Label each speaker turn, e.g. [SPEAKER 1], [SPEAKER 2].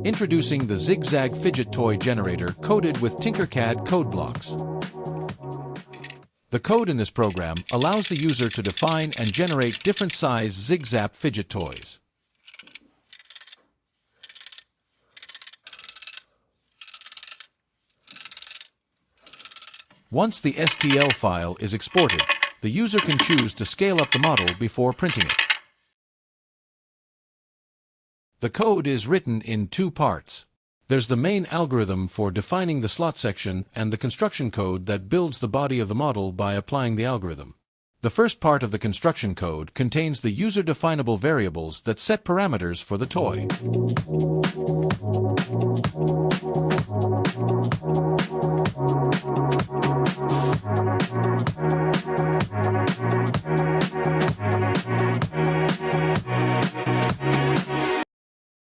[SPEAKER 1] Introducing the Zigzag Fidget Toy Generator coded with Tinkercad Codeblocks. The code in this program allows the user to define and generate different size ZiZap fidget toys. Once the STL file is exported, the user can choose to scale up the model before printing it. The code is written in two parts. There's the main algorithm for defining the slot section and the construction code that builds the body of the model by applying the algorithm. The first part of the construction code contains the user-definable variables that set parameters for the toy.